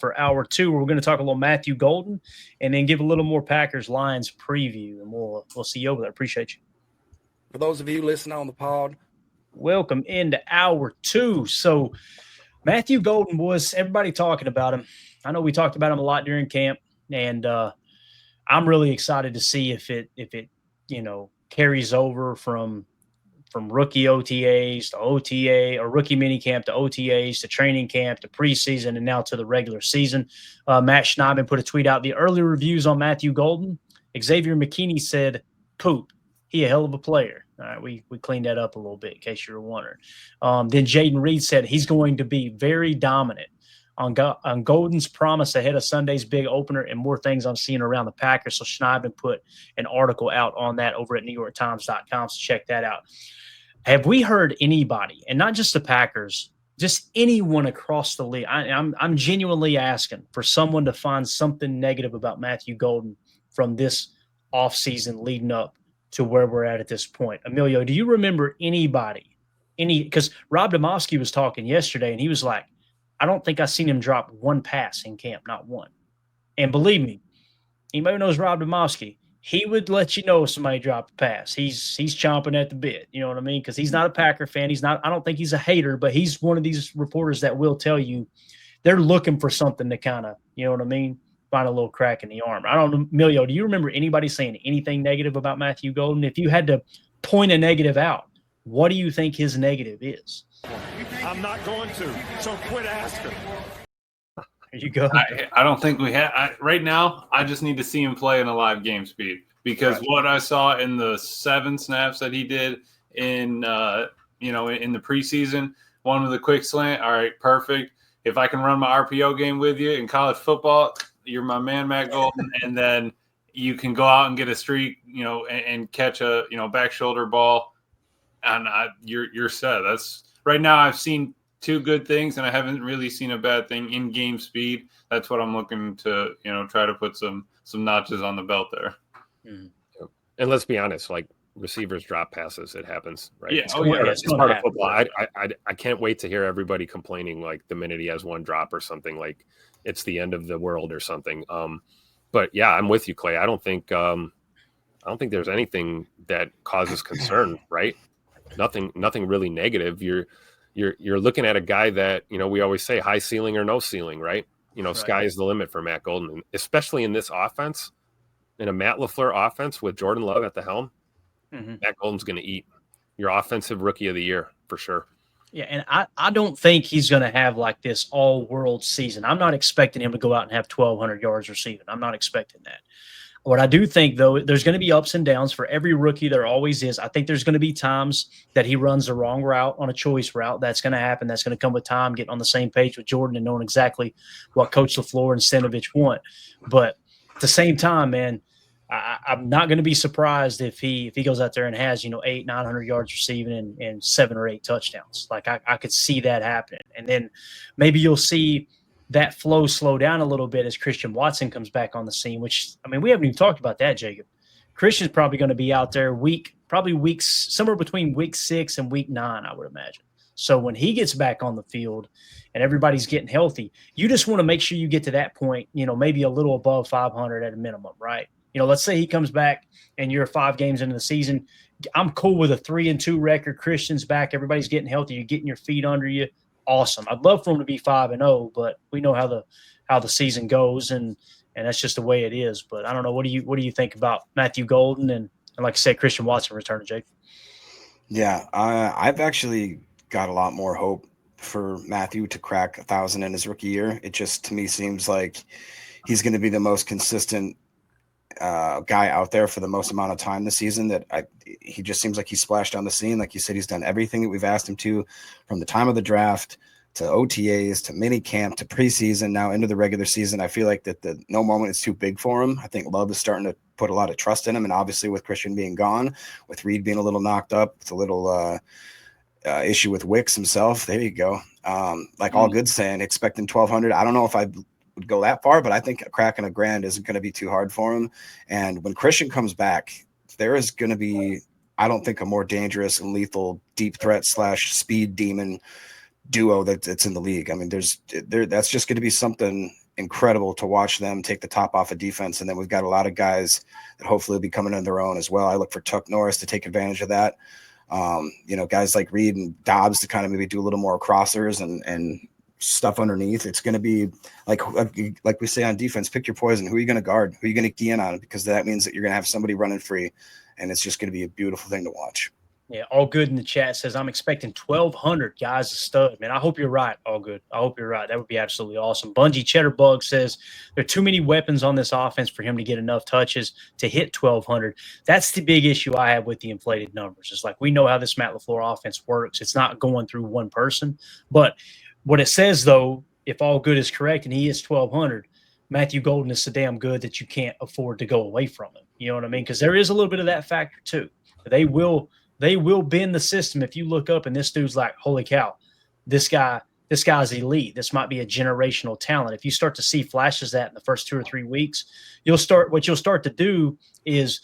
for hour two. We're going to talk a little Matthew Golden and then give a little more Packers-Lions preview, and we'll see you over there. Appreciate you. For those of you listening on the pod, welcome into hour two. So Matthew Golden was everybody talking about him. I know we talked about him a lot during camp, and I'm really excited to see if it carries over from rookie OTAs to OTA or rookie minicamp to OTAs to training camp to preseason and now to the regular season. Matt Schneidman put a tweet out. The early reviews on Matthew Golden, Xavier McKinney said, poop. He a hell of a player. All right, we cleaned that up a little bit in case you were wondering. Then Jayden Reed said he's going to be very dominant on Golden's promise ahead of Sunday's big opener and more things I'm seeing around the Packers. So Schneidman put an article out on that over at NewYorkTimes.com. So check that out. Have we heard anybody, and not just the Packers, just anyone across the league? I'm genuinely asking for someone to find something negative about Matthew Golden from this offseason leading up to where we're at this point. Emilio, do you remember anybody, because Rob Demovsky was talking yesterday, and he was like, I don't think I've seen him drop one pass in camp, not one. And believe me, anybody who knows Rob Demovsky, he would let you know if somebody dropped a pass. He's chomping at the bit. You know what I mean? Because he's not a Packer fan. I don't think he's a hater, but he's one of these reporters that will tell you they're looking for something to kind of, you know what I mean, find a little crack in the arm. I don't know, Emilio, do you remember anybody saying anything negative about Matthew Golden? If you had to point a negative out, what do you think his negative is? I'm not going to, so quit asking. There you go. I don't think we have. Right now, I just need to see him play in a live game speed because what I saw in the 7 snaps that he did in the preseason, one with a quick slant. All right, perfect. If I can run my RPO game with you in college football, you're my man, Matt Golden, and then you can go out and get a streak, and catch a back shoulder ball, and you're set. That's right now. I've seen 2 good things, and I haven't really seen a bad thing in game speed. That's what I'm looking to, try to put some notches on the belt there. Mm-hmm. And let's be honest, like receivers drop passes, it happens, right? Yeah, it's part of football. I can't wait to hear everybody complaining like the minute he has one drop or something, like it's the end of the world or something. But yeah, I'm with you, Clay. I don't think there's anything that causes concern, right? Nothing really negative. You're looking at a guy that, we always say high ceiling or no ceiling, right? Sky is the limit for Matt Golden, especially in this offense, in a Matt LaFleur offense with Jordan Love at the helm. Mm-hmm. Matt Golden's going to eat your offensive rookie of the year for sure. Yeah, and I don't think he's going to have like this all-world season. I'm not expecting him to go out and have 1,200 yards receiving. I'm not expecting that. What I do think, though, there's going to be ups and downs for every rookie. There always is. I think there's going to be times that he runs the wrong route on a choice route. That's going to happen. That's going to come with time, getting on the same page with Jordan and knowing exactly what Coach LaFleur and Stenovich want. But at the same time, man, I'm not going to be surprised if he goes out there and has, 800-900 yards receiving and 7 or 8 touchdowns. Like I could see that happening. And then maybe you'll see that flow slow down a little bit as Christian Watson comes back on the scene, which, we haven't even talked about that, Jacob. Christian's probably going to be out there somewhere between week 6 and week 9, I would imagine. So when he gets back on the field and everybody's getting healthy, you just want to make sure you get to that point, maybe a little above 500 at a minimum, right? Let's say he comes back and you're 5 games into the season. I'm cool with a 3-2 record. Christian's back. Everybody's getting healthy. You're getting your feet under you. Awesome. I'd love for him to be 5-0, but we know how the season goes, and that's just the way it is. But I don't know. What do you think about Matthew Golden and like I said, Christian Watson returning, Jake? Yeah, I've actually got a lot more hope for Matthew to crack 1,000 in his rookie year. It just to me seems like he's going to be the most consistent guy out there for the most amount of time this season. He just seems like he splashed on the scene. Like you said, he's done everything that we've asked him to, from the time of the draft to OTAs to mini camp to preseason, now into the regular season. I feel like that no moment is too big for him. I think Love is starting to put a lot of trust in him, and obviously with Christian being gone, with Reed being a little knocked up, it's a little issue with Wicks himself. There you go. All good saying, expecting 1,200. I don't know if I would go that far, but I think cracking $1,000 isn't going to be too hard for him. And when Christian comes back, there is going to be, I don't think, a more dangerous and lethal deep threat / speed demon duo that's in the league. That's just going to be something incredible to watch them take the top off of defense. And then we've got a lot of guys that hopefully will be coming on their own as well. I look for Tuck Norris to take advantage of that. Guys like Reed and Dobbs to kind of maybe do a little more crossers and stuff underneath. It's going to be like we say on defense, pick your poison. Who are you going to guard? Who are you going to key in on? Because that means that you're going to have somebody running free, and it's just going to be a beautiful thing to watch. Yeah, all good in the chat says, I'm expecting 1,200 guys a stud. Man, I hope you're right. All good. I hope you're right. That would be absolutely awesome. Bungie Cheddarbug says, there are too many weapons on this offense for him to get enough touches to hit 1,200. That's the big issue I have with the inflated numbers. It's like, we know how this Matt LaFleur offense works. It's not going through one person. But what it says, though, if all good is correct and he is 1,200, Matthew Golden is so damn good that you can't afford to go away from him. You know what I mean? Because there is a little bit of that factor, too. They will bend the system if you look up and this dude's like, holy cow, this guy's elite. This might be a generational talent. If you start to see flashes of that in the first 2 or 3 weeks, what you'll start to do is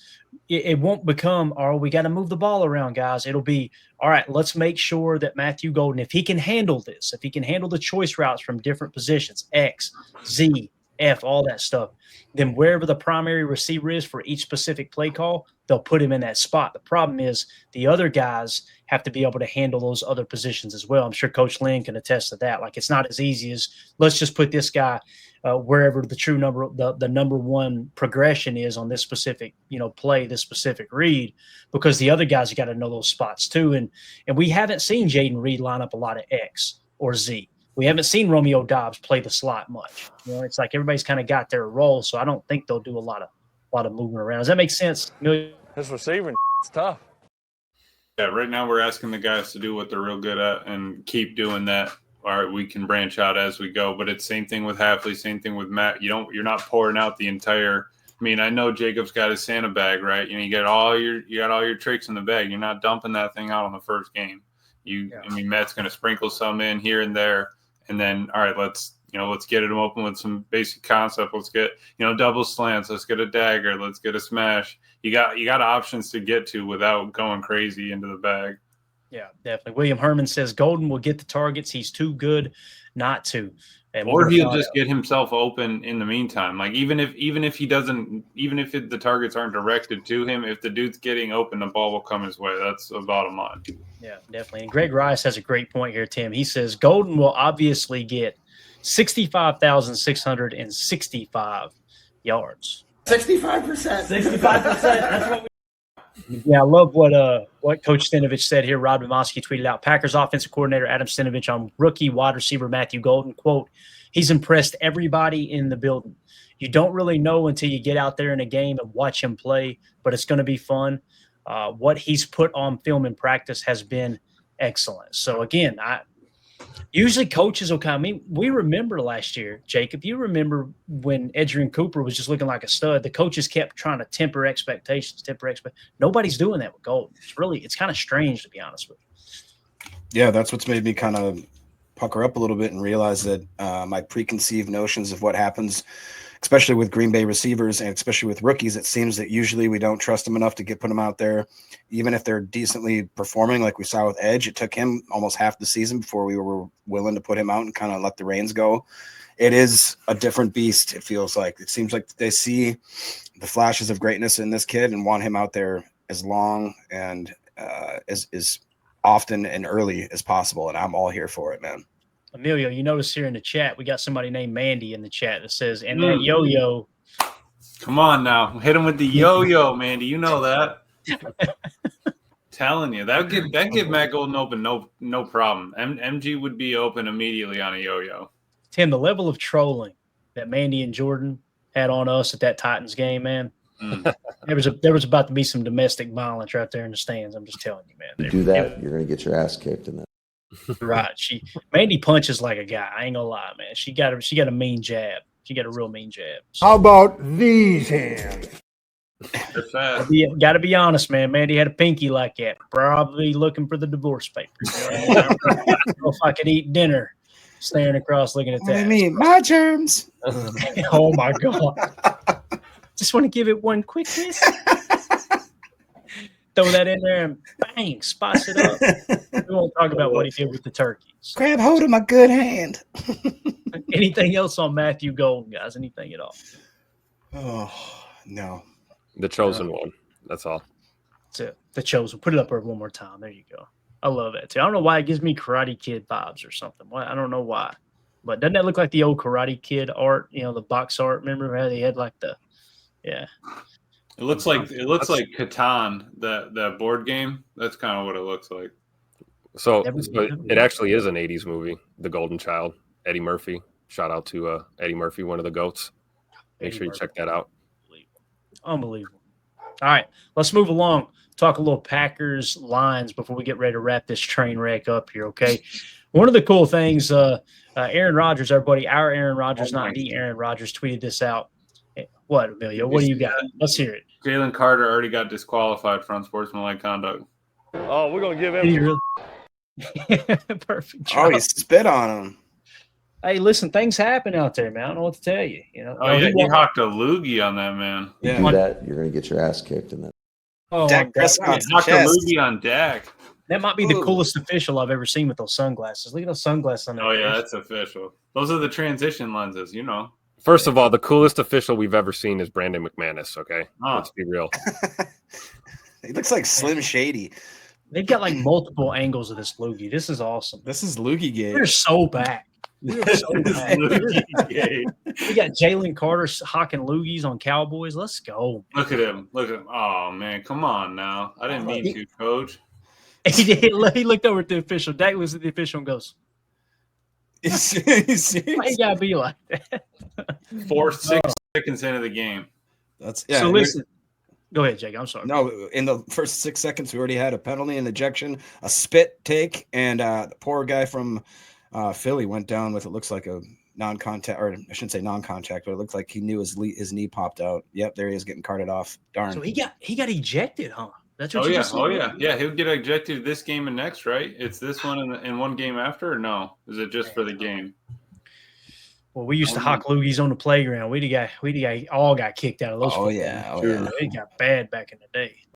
it won't become, oh, we got to move the ball around, guys. It'll be, all right, let's make sure that Matthew Golden, if he can handle this, if he can handle the choice routes from different positions, X, Z, F, all that stuff, then wherever the primary receiver is for each specific play call, they'll put him in that spot. The problem is the other guys have to be able to handle those other positions as well. I'm sure Coach Lynn can attest to that. Like, it's not as easy as let's just put this guy wherever the true number, the number one progression is on this specific, play, this specific read, because the other guys have got to know those spots too. And we haven't seen Jayden Reed line up a lot of X or Z. We haven't seen Romeo Dobbs play the slot much. It's like everybody's kind of got their role, so I don't think they'll do a lot of movement around. Does that make sense? His receiving is tough. Yeah, right now we're asking the guys to do what they're real good at and keep doing that. All right, we can branch out as we go, but it's same thing with Hafley, same thing with Matt. You're not pouring out the entire. I mean, I know Jacob's got his Santa bag, right? You got all your tricks in the bag. You're not dumping that thing out on the first game. I mean, Matt's going to sprinkle some in here and there. And then, all right, let's get it open with some basic concept. Let's get, double slants. Let's get a dagger. Let's get a smash. You got options to get to without going crazy into the bag. Yeah, definitely. William Herman says Golden will get the targets. He's too good not to. And or he'll just get himself open in the meantime. Like even if the targets aren't directed to him, if the dude's getting open, the ball will come his way. That's the bottom line. Yeah, definitely. And Greg Rice has a great point here, Tim. He says Golden will obviously get 65,665 yards. 65%. 65%. That's what we. Yeah, I love what Coach Stenovich said here. Rob Demoski tweeted out, Packers offensive coordinator Adam Stenovich on rookie wide receiver Matthew Golden, quote, he's impressed everybody in the building. You don't really know until you get out there in a game and watch him play, but it's going to be fun. What he's put on film in practice has been excellent. So, again, usually coaches will come. I mean, we remember last year, Jacob, you remember when Edgerrin Cooper was just looking like a stud. The coaches kept trying to temper expectations. Nobody's doing that with Golden. It's kind of strange, to be honest with you. Yeah, that's what's made me kind of pucker up a little bit and realize that my preconceived notions of what happens, especially with Green Bay receivers and especially with rookies, it seems that usually we don't trust them enough to put them out there, even if they're decently performing like we saw with Edge. It took him almost half the season before we were willing to put him out and kind of let the reins go. It is a different beast, it feels like. It seems like they see the flashes of greatness in this kid and want him out there as long and as often and early as possible, and I'm all here for it, man. Emilio, you notice here in the chat, we got somebody named Mandy in the chat that says, and that yo-yo. Come on now. Hit him with the yo-yo, Mandy. You know that. Telling you. That give Matt Golden open, no problem. MG would be open immediately on a yo-yo. Tim, the level of trolling that Mandy and Jordan had on us at that Titans game, man. There was about to be some domestic violence right there in the stands. I'm just telling you, man. You do that, you're going to get your ass kicked in that. Right. Mandy punches like a guy. I ain't gonna lie, man. She got a mean jab. She got a real mean jab. So. How about these hands? Got to be honest, man. Mandy had a pinky like that. Probably looking for the divorce papers. I don't know if I could eat dinner staring across looking at that. What do you mean? My germs. Oh my God. Just want to give it one quick kiss. throw that in there and bang, spice it up. We won't talk about what he did with the turkeys. Grab hold of my good hand. Anything else on Matthew Golden, guys? Anything at all? Oh, no. The chosen one. That's all. That's it. The Chosen. Put it up there one more time. There you go. I love that too. I don't know why it gives me Karate Kid vibes or something. I don't know why. But doesn't that look like the old Karate Kid art? You know, the box art. Remember how they had like the It looks like Catan, that board game. That's kind of what it looks like. So it actually is an 80s movie, The Golden Child. Eddie Murphy. Shout out to Eddie Murphy, one of the GOATs. Make sure you check that out. Unbelievable. All right, let's move along. Talk a little Packers lines before we get ready to wrap this train wreck up here, okay? One of the cool things, Aaron Rodgers, our Aaron Rodgers, not the Aaron Rodgers, tweeted this out. What, Emilio? What do you got? Let's hear it. Jalen Carter already got disqualified for unsportsmanlike conduct. Oh, we're going to give him. Did he really? Perfect job. Oh, you spit on him. Hey, listen, things happen out there, man. I don't know what to tell you. You know. Oh, yeah, he hawked a loogie on that man. Yeah. Do that, you're going to get your ass kicked in that. Oh, Dak Prescott's Hawked a chest. loogie on Dak. that might be the coolest official I've ever seen with those sunglasses. Look at those sunglasses on there. Oh, yeah, that's official. Those are the transition lenses, you know. First of all, the coolest official we've ever seen is Brandon McManus, okay? Oh. Let's be real. He looks like Slim Shady. They've got like multiple angles of this loogie. This is awesome. This is Loogie Gate. We're so back. We're so back. We got Jalen Carter hawking loogies on Cowboys. Let's go. Look at him. Look at him. Oh, man, come on now. I didn't mean to, coach. He did. He looked over at the official. Dak was at the official and goes, "Why you gotta be like that?" 6 seconds into the game. So listen. Go ahead, Jake. I'm sorry. No, in the first 6 seconds, we already had a penalty, an ejection, a spit take, and the poor guy from Philly went down with, it looks like a non-contact, or I shouldn't say non-contact, but it looks like he knew his knee popped out. Yep, there he is getting carted off. Darn. So he got ejected, huh? That's what Oh, you yeah. just said? Oh, yeah. Yeah, he'll get ejected this game and next, right? It's this one and one game after, or no? Is it just for the game? Well, we used to hawk loogies on the playground. We all got kicked out of those. Oh, yeah. Oh, Sure, yeah. it got bad back in the day.